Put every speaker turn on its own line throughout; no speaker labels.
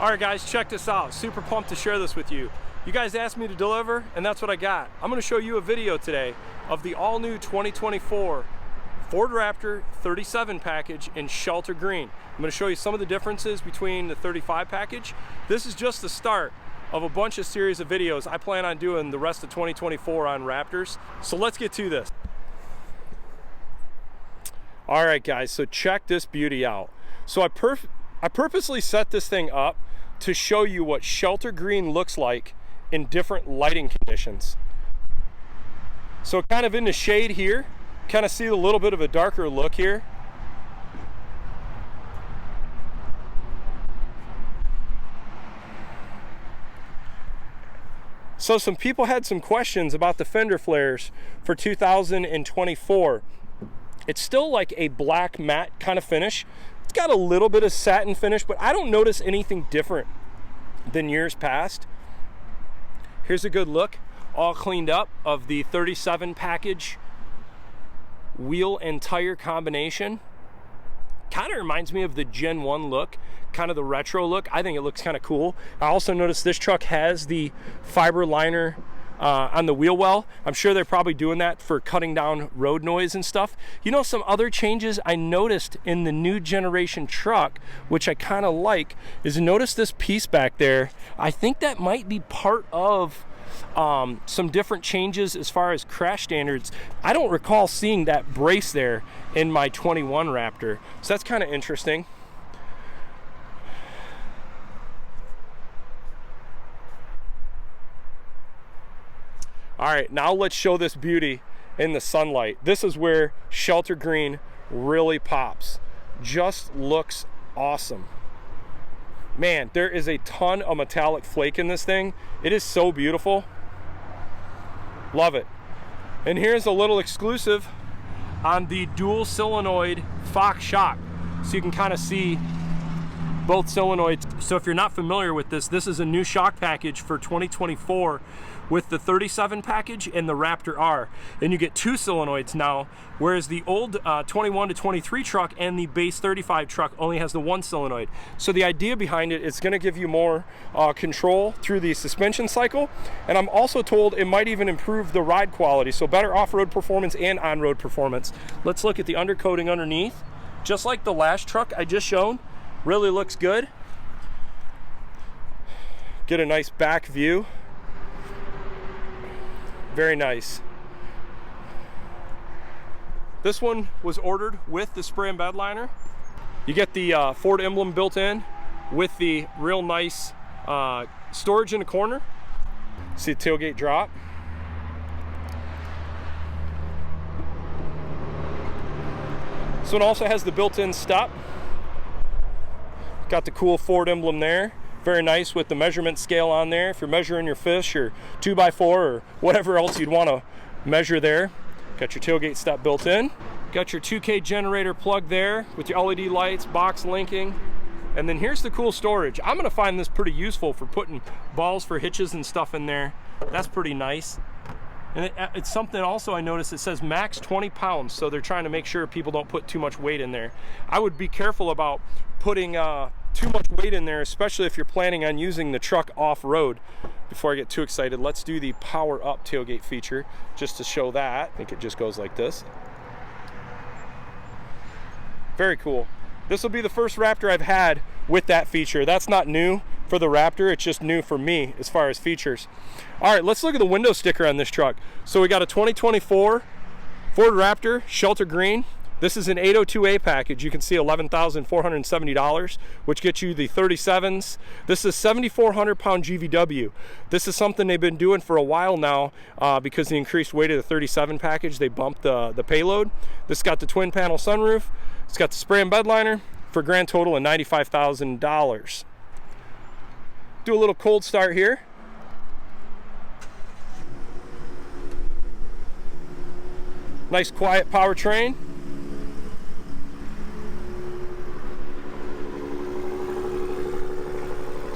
All right, guys, check this out. Super pumped to share this with you. You guys asked me to deliver, and that's what I got. I'm gonna show you a video today of the all-new 2024 Ford Raptor 37 package in shelter green. I'm gonna show you some of the differences between the 35 package. This is just the start of a bunch of series of videos I plan on doing the rest of 2024 on Raptors. So let's get to this. All right, guys, so check this beauty out. So I purposely set this thing up to show you what shelter green looks like in different lighting conditions. So kind of in the shade here, kind of see a little bit of a darker look here. So some people had some questions about the fender flares for 2024. It's still like a black matte kind of finish. It's got a little bit of satin finish, but I don't notice anything different than years past. Here's a good look, all cleaned up, of the 37 package wheel and tire combination. Kind of reminds me of the Gen 1 look, kind of the retro look. I think it looks kind of cool. I also noticed this truck has the fiber liner on the wheel well. I'm sure they're probably doing that for cutting down road noise and stuff. You know, some other changes I noticed in the new generation truck, which I kind of like, is notice this piece back there. I think that might be part of some different changes as far as crash standards. I don't recall seeing that brace there in my 21 Raptor, so that's kind of interesting. All right, now let's show this beauty in the sunlight. This is where shelter green really pops. Just looks awesome. Man, there is a ton of metallic flake in this thing. It is so beautiful. Love it. And here's a little exclusive on the dual solenoid Fox shock. So you can kind of see both solenoids. So if you're not familiar with this, this is a new shock package for 2024 with the 37 package and the Raptor R. And you get two solenoids now, whereas the old 21 to 23 truck and the base 35 truck only has the one solenoid. So the idea behind it is gonna give you more control through the suspension cycle. And I'm also told it might even improve the ride quality, so better off-road performance and on-road performance. Let's look at the undercoating underneath. Just like the last truck I just shown, really looks good. Get a nice back view. Very nice. This one was ordered with the spray and bed liner. You get the Ford emblem built in with the real nice storage in the corner. See the tailgate drop. This one also has the built-in step. Got the cool Ford emblem there. Very nice with the measurement scale on there. If you're measuring your fish or 2x4 or whatever else you'd want to measure there. Got your tailgate step built in. Got your 2K generator plug there with your LED lights, box linking. And then here's the cool storage. I'm gonna find this pretty useful for putting balls for hitches and stuff in there. That's pretty nice. And it's something also I noticed, it says max 20 pounds. So they're trying to make sure people don't put too much weight in there. I would be careful about putting too much weight in there, especially if you're planning on using the truck off-road. Before I get too excited, let's do the power up tailgate feature just to show that. I think it just goes like this. Very cool. This will be the first Raptor I've had with that feature. That's not new for the Raptor, it's just new for me as far as features. All right, let's look at the window sticker on this truck. So we got a 2024 Ford Raptor shelter green. This is an 802A package. You can see $11,470, which gets you the 37s. This is 7,400 pound GVW. This is something they've been doing for a while now because the increased weight of the 37 package, they bumped the payload. This got the twin panel sunroof. It's got the spray and bed liner for a grand total of $95,000. Do a little cold start here. Nice quiet powertrain.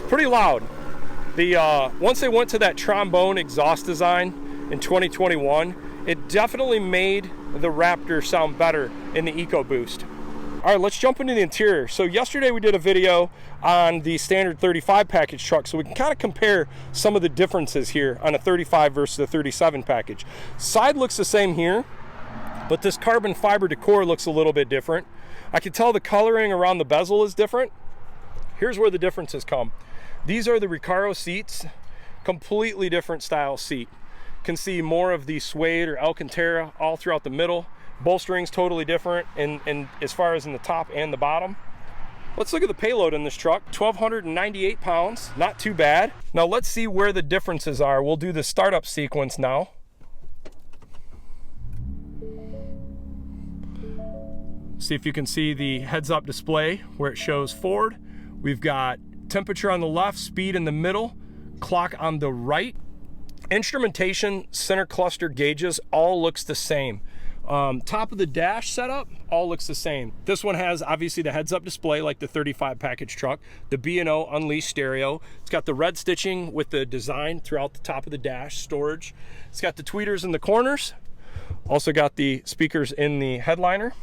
Pretty loud. Once they went to that trombone exhaust design in 2021, it definitely made the Raptor sound better in the EcoBoost. All right, let's jump into the interior. So yesterday we did a video on the standard 35 package truck, so we can kind of compare some of the differences here on a 35 versus a 37 package. Side looks the same here, but this carbon fiber decor looks a little bit different. I can tell the coloring around the bezel is different. Here's where the differences come. These are the Recaro seats, completely different style seat. Can see more of the suede or Alcantara all throughout the middle. Bolstering's totally different in as far as in the top and the bottom. Let's look at the payload in this truck. 1,298 pounds, not too bad. Now let's see where the differences are. We'll do the startup sequence now. See if you can see the heads-up display where it shows Ford. We've got temperature on the left, speed in the middle, clock on the right. Instrumentation, center cluster gauges, all looks the same. Top of the dash setup, all looks the same. This one has obviously the heads-up display like the 35 package truck, the B&O Unleashed stereo. It's got the red stitching with the design throughout the top of the dash, storage. It's got the tweeters in the corners. Also got the speakers in the headliner.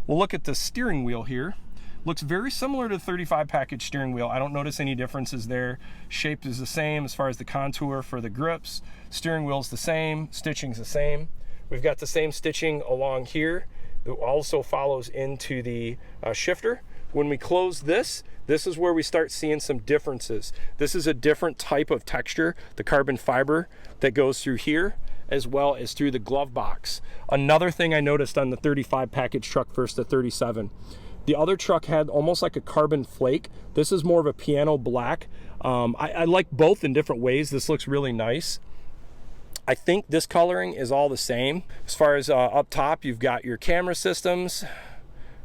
We'll look at the steering wheel here. Looks very similar to the 35 package steering wheel. I don't notice any differences there. Shape is the same as far as the contour for the grips. Steering wheel's the same, stitching's the same. We've got the same stitching along here that also follows into the shifter. When we close this is where we start seeing some differences. This is a different type of texture, the carbon fiber that goes through here, as well as through the glove box. Another thing I noticed on the 35 package truck versus the 37. The other truck had almost like a carbon flake. This is more of a piano black. I like both in different ways. This looks really nice. I think this coloring is all the same. As far as up top, you've got your camera systems.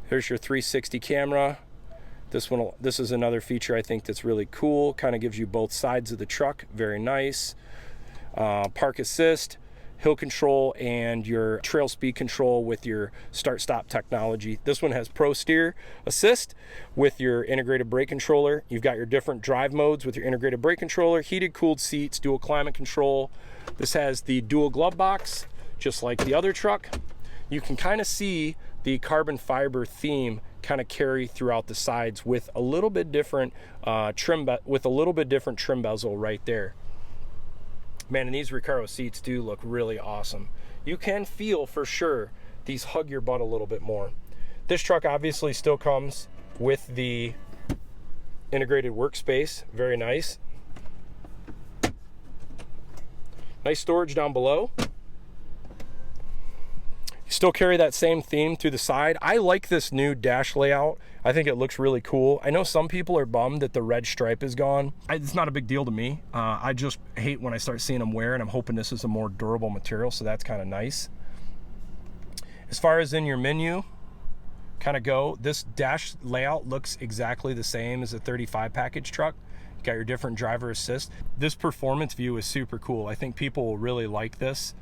Here's your 360 camera. This is another feature I think that's really cool. Kind of gives you both sides of the truck. Very nice. Park assist, hill control, and your trail speed control with your start-stop technology. This one has Pro Steer Assist with your integrated brake controller. You've got your different drive modes with your integrated brake controller, heated, cooled seats, dual climate control. This has the dual glove box, just like the other truck. You can kind of see the carbon fiber theme kind of carry throughout the sides with a little bit different trim bezel right there. Man, and these Recaro seats do look really awesome. You can feel for sure these hug your butt a little bit more. This truck obviously still comes with the integrated workspace. Very nice. Nice storage down below. You still carry that same theme through the side. I like this new dash layout. I think it looks really cool. I know some people are bummed that the red stripe is gone. It's not a big deal to me. I just hate when I start seeing them wear, and I'm hoping this is a more durable material, so that's kind of nice. As far as in your menu, kind of go, this dash layout looks exactly the same as a 35 package truck. You got your different driver assist. This performance view is super cool. I think people will really like this.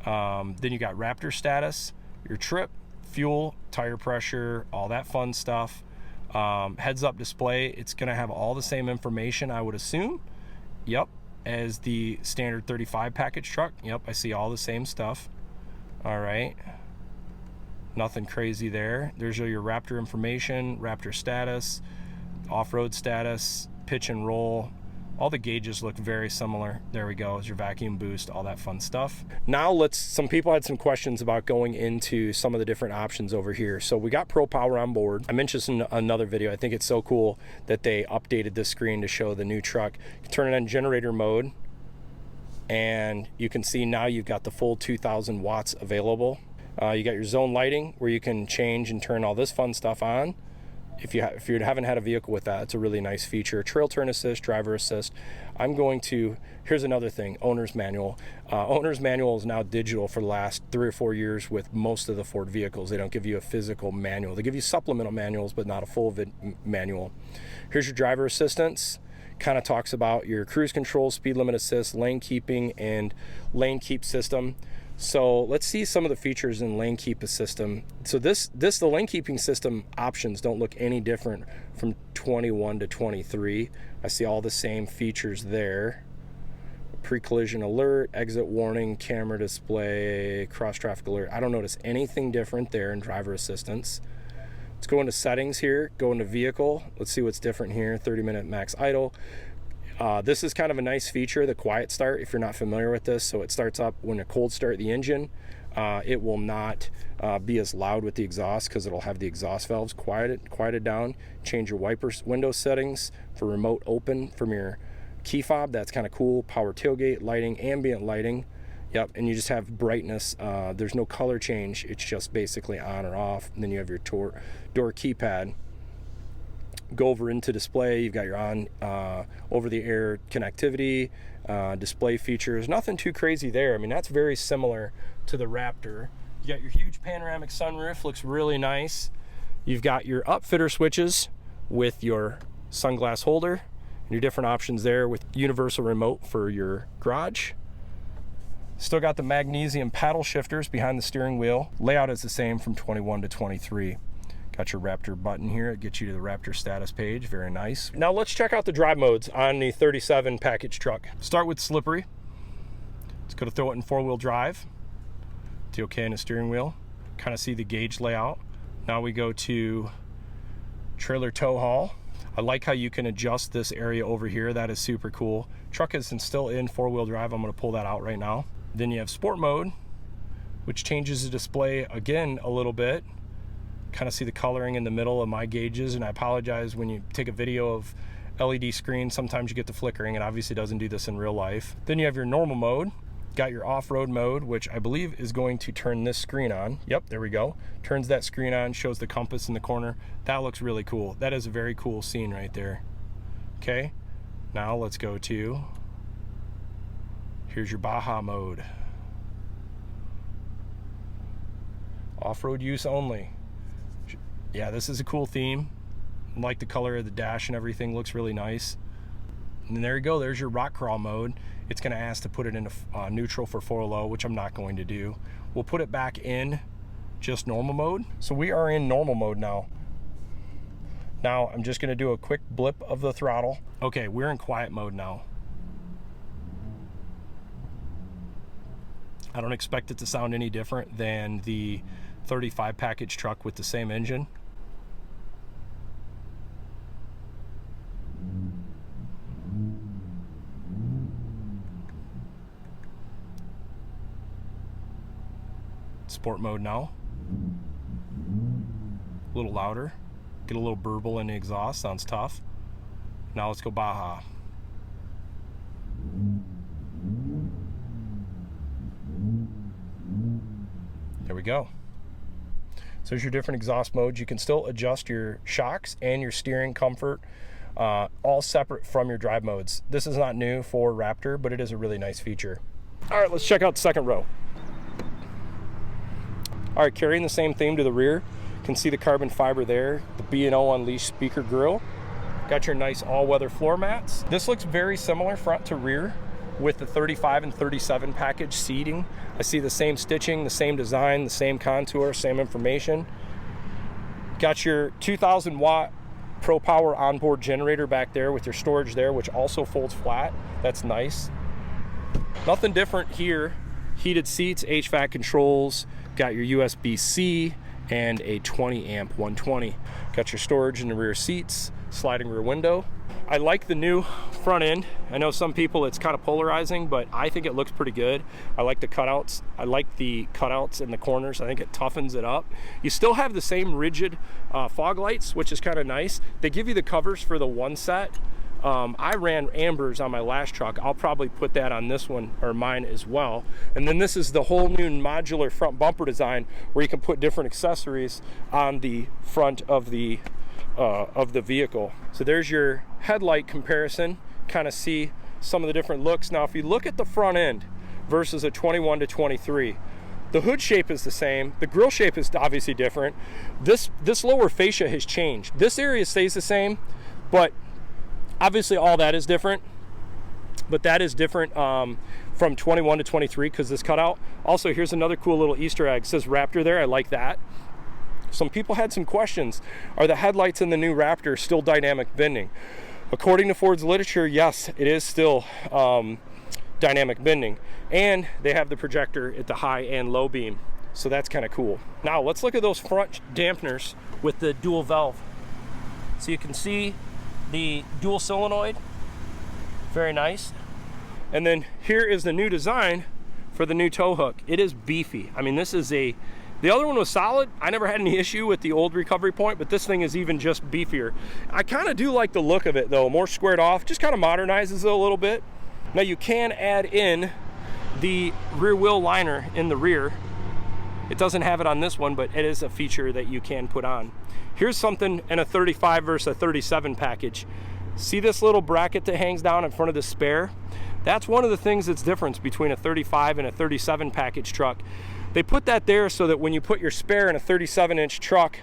Then you got Raptor status, your trip, fuel, tire pressure, all that fun stuff. Heads up display, it's gonna have all the same information, I would assume. Yep, as the standard 35 package truck. Yep, I see all the same stuff. All right, nothing crazy there. There's your Raptor information, Raptor status, off-road status, pitch and roll. All the gauges look very similar. There we go, is your vacuum boost, all that fun stuff. Now some people had some questions about going into some of the different options over here. So we got Pro Power on board. I mentioned this in another video. I think it's so cool that they updated this screen to show the new truck. You can turn it on generator mode, and you can see now you've got the full 2,000 watts available. You got your zone lighting where you can change and turn all this fun stuff on. If you haven't had a vehicle with that, it's a really nice feature. Trail turn assist, driver assist. Here's another thing, owner's manual. Owner's manual is now digital for the last 3 or 4 years with most of the Ford vehicles. They don't give you a physical manual. They give you supplemental manuals, but not a full manual. Here's your driver assistance. Kind of talks about your cruise control, speed limit assist, lane keeping, and lane keep system. So let's see some of the features in lane keep system. So the lane keeping system options don't look any different from 21 to 23. I see all the same features there. Pre-collision alert, exit warning, camera display, cross traffic alert. I don't notice anything different there in driver assistance. Let's go into settings here, go into vehicle. Let's see what's different here. 30-minute max idle. This is kind of a nice feature, the quiet start, if you're not familiar with this. So it starts up when you cold start the engine. It will not be as loud with the exhaust because it'll have the exhaust valves quieted down. Change your wipers window settings for remote open from your key fob. That's kind of cool. Power tailgate lighting, ambient lighting. Yep, and you just have brightness. There's no color change. It's just basically on or off. And then you have your door keypad. Go over into display. You've got your on over-the-air connectivity, display features. Nothing too crazy there. I mean, that's very similar to the Raptor. You got your huge panoramic sunroof. Looks really nice. You've got your upfitter switches with your sunglass holder and your different options there with universal remote for your garage. Still got the magnesium paddle shifters behind the steering wheel. Layout is the same from 21 to 23. Got your Raptor button here. It gets you to the Raptor status page. Very nice. Now let's check out the drive modes on the 37 package truck. Start with slippery. It's going to throw it in 4-wheel drive. The okay in the steering wheel. Kind of see the gauge layout. Now we go to trailer tow haul. I like how you can adjust this area over here. That is super cool. Truck is still in 4-wheel drive. I'm going to pull that out right now. Then you have sport mode, which changes the display again a little bit. Kind of see the coloring in the middle of my gauges, and I apologize when you take a video of LED screen, sometimes you get the flickering. It obviously doesn't do this in real life. Then you have your normal mode. Got your off-road mode, which I believe is going to turn this screen on. Yep, there we go. Turns that screen on, shows the compass in the corner. That looks really cool. That is a very cool scene right there. Okay, now let's go to, here's your Baja mode. Off-road use only. Yeah, this is a cool theme. I like the color of the dash and everything, looks really nice. And there you go, there's your rock crawl mode. It's gonna ask to put it into neutral for 4 low, which I'm not going to do. We'll put it back in just normal mode. So we are in normal mode now. Now I'm just gonna do a quick blip of the throttle. Okay, we're in quiet mode now. I don't expect it to sound any different than the 35 package truck with the same engine. Sport mode now. A little louder. Get a little burble in the exhaust. Sounds tough. Now let's go Baja. There we go. So there's your different exhaust modes. You can still adjust your shocks and your steering comfort, all separate from your drive modes. This is not new for Raptor, but it is a really nice feature. All right, let's check out the second row. All right, carrying the same theme to the rear. You can see the carbon fiber there, the B&O Unleashed speaker grille. Got your nice all-weather floor mats. This looks very similar front to rear with the 35 and 37 package seating. I see the same stitching, the same design, the same contour, same information. Got your 2,000 watt Pro Power onboard generator back there with your storage there, which also folds flat. That's nice. Nothing different here. Heated seats, HVAC controls, got your USB-C and a 20 amp 120. Got your storage in the rear seats, sliding rear window. I like the new front end. I know some people it's kind of polarizing, but I think it looks pretty good. I like the cutouts. I like the cutouts in the corners. I think it toughens it up. You still have the same rigid fog lights, which is kind of nice. They give you the covers for the one set. I ran ambers on my last truck. I'll probably put that on this one or mine as well. And then this is the whole new modular front bumper design where you can put different accessories on the front of the vehicle. So there's your headlight comparison. Kind of see some of the different looks. Now, if you look at the front end versus a 21 to 23, the hood shape is the same. The grille shape is obviously different. This lower fascia has changed. This area stays the same, but obviously all that is different. But that is different from 21 to 23 because this cutout. Also, here's another cool little Easter egg. It says Raptor there. I like that. Some people had some questions. Are the headlights in the new Raptor still dynamic bending? According to Ford's literature, yes, it is still dynamic bending. And they have the projector at the high and low beam. So that's kind of cool. Now let's look at those front dampeners with the dual valve. So you can see the dual solenoid, very nice. And then here is the new design for the new tow hook. It is beefy. I mean, the other one was solid. I never had any issue with the old recovery point, but this thing is even just beefier. I kind of do like the look of it though, more squared off, just kind of modernizes it a little bit. Now you can add in the rear wheel liner in the rear. It doesn't have it on this one, but it is a feature that you can put on. Here's something in a 35 versus a 37 package. See this little bracket that hangs down in front of the spare? That's one of the things that's different between a 35 and a 37 package truck. They put that there so that when you put your spare in a 37-inch truck,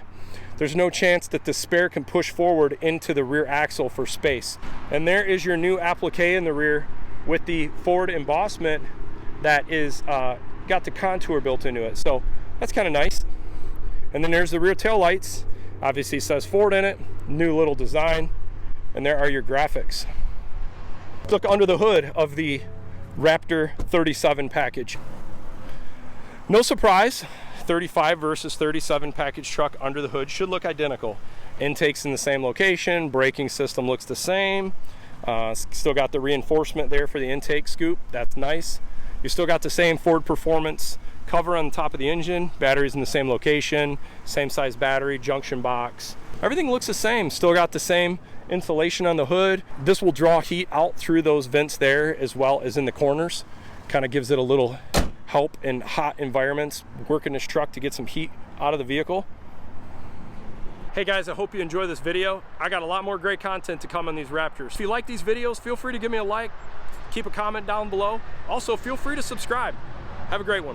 there's no chance that the spare can push forward into the rear axle for space. And there is your new applique in the rear with the Ford embossment that is got the contour built into it. So that's kind of nice. And then there's the rear tail lights. Obviously it says Ford in it, new little design, and there are your graphics. Look under the hood of the Raptor 37 package. No surprise, 35 versus 37 package truck under the hood should look identical. Intake's in the same location, braking system looks the same. Still got the reinforcement there for the intake scoop, that's nice. You still got the same Ford Performance cover on the top of the engine, batteries in the same location, same size battery, junction box. Everything looks the same, still got the same insulation on the hood. This will draw heat out through those vents there as well as in the corners. Kind of gives it a little help in hot environments, working this truck to get some heat out of the vehicle. Hey guys, I hope you enjoy this video. I got a lot more great content to come on these Raptors. If you like these videos, feel free to give me a like, keep a comment down below. Also, feel free to subscribe. Have a great one.